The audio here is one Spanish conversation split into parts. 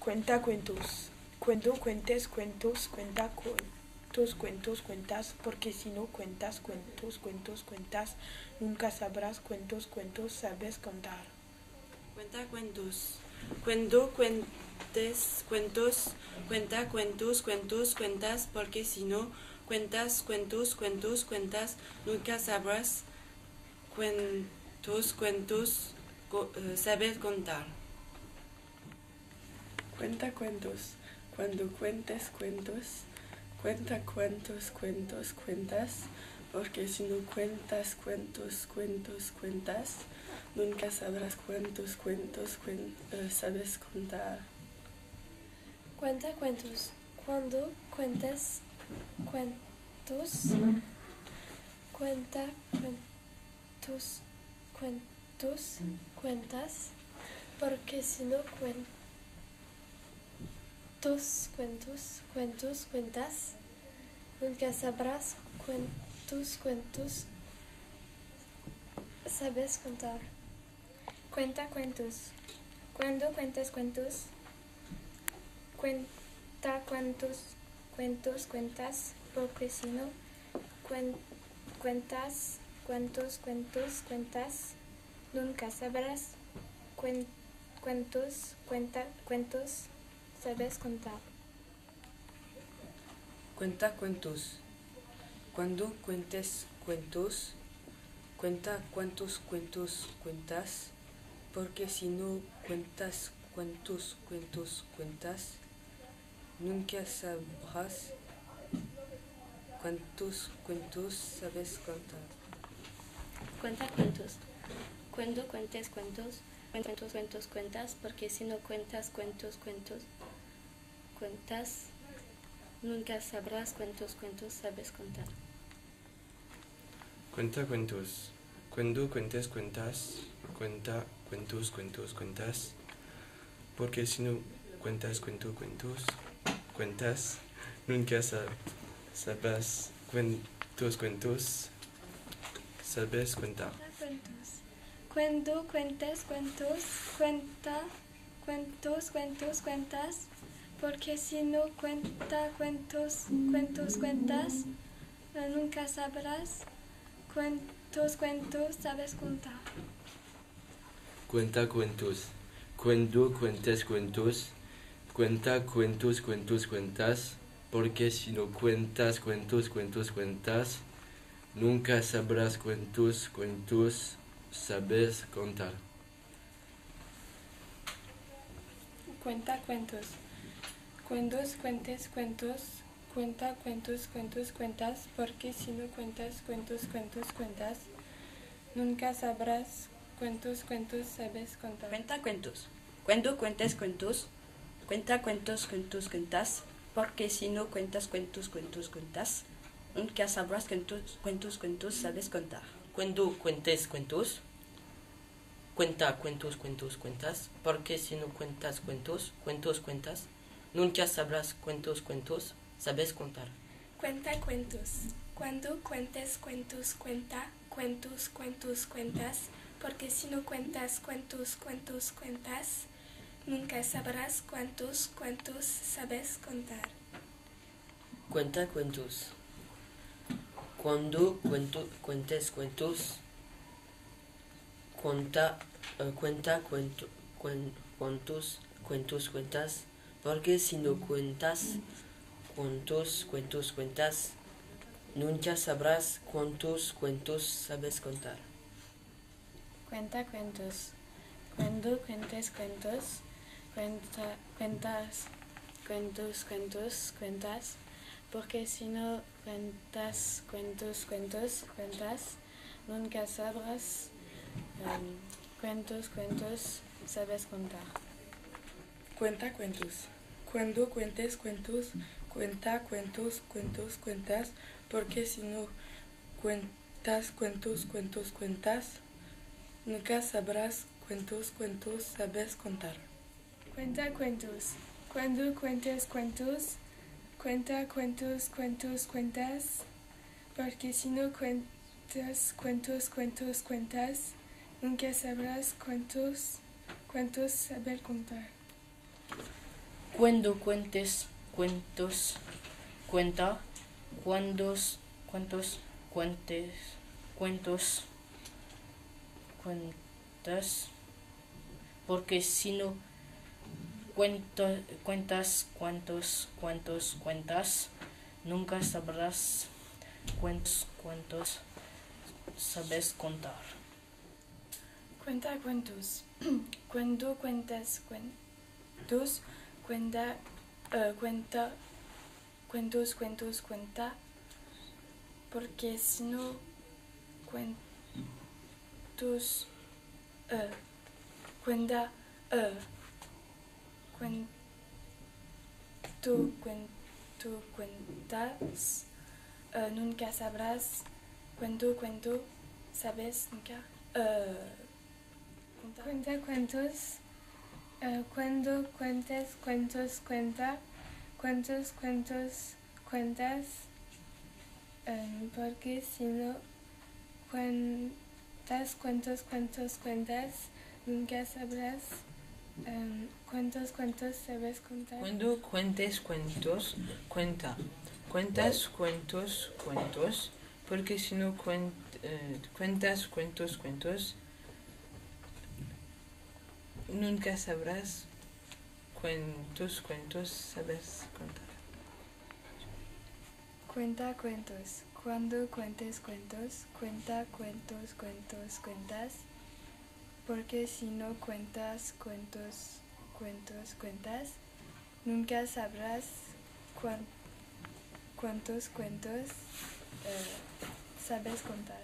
Cuenta cuentos. Cuando cuentes cuentos, cuenta cuentos, cuentos, cuentas, porque si no cuentas cuentos, cuentos, cuentas, nunca sabrás cuentos, cuentos, sabes contar. Cuenta cuentos. Cuando cuentes cuentos, cuenta cuentos, cuentos, cuentas, porque si no cuentas cuentos, cuentos, cuentas, nunca sabrás cuentos, cuentos, sabes contar. Cuenta cuentos. Cuando cuentes cuentos, cuenta cuentos, cuentos, cuentas, porque si no cuentas cuentos, cuentos, cuentas, nunca sabrás cuentos, cuentos, sabes contar. Cuenta cuentos. Cuando cuentes cuentos, cuenta cuentos, cuentos, cuentas, porque si no cuentos, cuentos, cuentos, cuentas, nunca sabrás cuentos, cuentos, sabes contar. Cuenta cuentos. Cuando cuentes cuentos, cuenta cuentos, cuentos, cuentas, porque si no cuentas cuentos, cuentos, cuentas, nunca sabrás cuentos, cuentos, sabes contar. Cuenta cuentos. Cuando cuentes cuentos, cuenta cuántos cuentos cuentas, porque si no cuentas cuántos cuentos cuentas, nunca sabrás cuántos cuentos sabes contar. Cuenta cuentos. Cuando cuentes cuentos, cuentos, cuentos, cuentas, porque si no cuentas cuentos, cuentos, cuentas, nunca sabrás cuentos, cuentos, sabes contar. Cuenta cuentos. Cuando cuentes cuentas, cuenta cuentos, cuentos, cuentas, porque si no cuentas cuentos, cuentos, cuentas, nunca sabrás cuentos, cuentos, sabes contar. Cuentos. Cuando cuentes cuentos, cuenta cuentos, cuentos, cuentas, porque si no cuenta cuentos, cuentos, cuentas, nunca sabrás cuentos, cuentos, sabes contar. Cuenta cuentos. Cuando cuentes cuentos, cuenta cuentos, cuentos, cuentas, porque si no cuentas cuentos, cuentos, cuentas, nunca sabrás cuentos, cuentos, sabes contar. Cuenta cuentos. Cuando cuentes cuentos, cuenta cuentos, cuentos, cuentas, porque si no cuentas cuentos, cuentos, cuentas, nunca sabrás cuentos, cuentos, sabes contar. Cuenta cuentos. Cuando cuentes cuentos, cuenta cuentos, cuentos, cuentas, porque si no cuentas cuentos, cuentos, cuentas, nunca sabrás cuentos, cuentos, cuentos, sabes contar. Cuando cuentes cuentos, cuenta cuentos, cuentos, cuentas, porque si no cuentas cuentos, cuentos, cuentas, nunca sabrás cuentos, cuentos, sabes contar. Cuenta cuentos. Cuando cuentes cuentos, cuenta cuentos, cuentos, cuentas, porque si no cuentas cuentos, cuentos, cuentas, nunca sabrás cuentos, cuentos, sabes contar. Cuenta cuentos. Cuando cuentes cuentos, cuenta cuentos, cuentos, cuentas, porque si no cuentas cuentos, cuentos, cuentas, nunca sabrás cuántos cuentos sabes contar. Cuenta cuentos. Cuando cuentes cuentos, cuentas cuentos, cuentos, cuentas, porque si no cuentas cuentos, cuentos, cuentas, nunca sabrás cuentos, cuentos, sabes contar. Cuenta cuentos. Cuando cuentes cuentos, cuenta cuentos, cuentos, cuentas, porque si no cuentas cuentos, cuentos, cuentas, nunca sabrás cuentos, cuentos, sabes contar. Cuenta cuentos. Cuando cuentes cuentos, cuenta cuentos, cuentos, cuentas, porque si no cuentas cuentos, cuentos, cuentas, nunca sabrás cuentos, cuentos, saber contar. Cuando cuentes cuentos, cuenta. Cuentos, cuentos, cuentas. Porque si no cuentas cuentas, nunca sabrás cuántos sabes contar. Cuenta cuentos. Cuando cuentas cuentos, cuenta cuentos, cuenta. Porque si no cuentos, cuenta, cuentas, nunca sabrás cuento, sabes nunca. Cuenta cuentos. Cuando cuentes cuentos, cuenta. Cuentos, cuentas. Porque si no cuentas cuentas, nunca sabrás cuántos sabes contar. Cuando cuentes cuentos, cuenta. Cuentas cuentos, porque si no cuentas cuentos, nunca sabrás cuántos sabes contar. Cuenta cuentos. Cuando cuentes cuentos, cuenta cuentos, cuentas. Porque si no cuentas cuentos, cuentas, nunca sabrás cuántos sabes contar.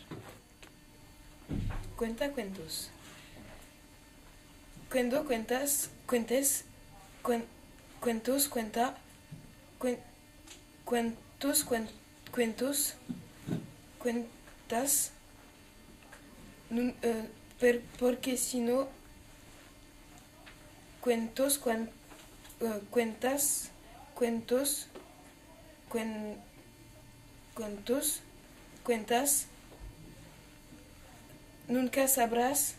Cuenta cuentos. Cuando cuentas cuentos, cuenta. Cuentos, cuentas. Porque si no cuentas cuentos, cuentas, nunca sabrás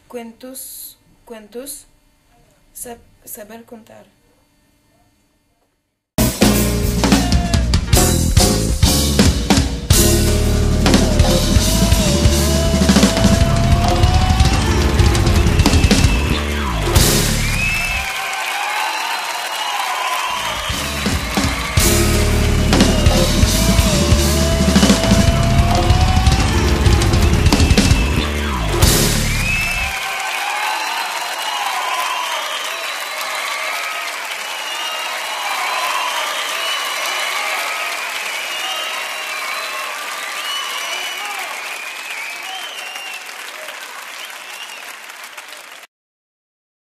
cuántos saber contar.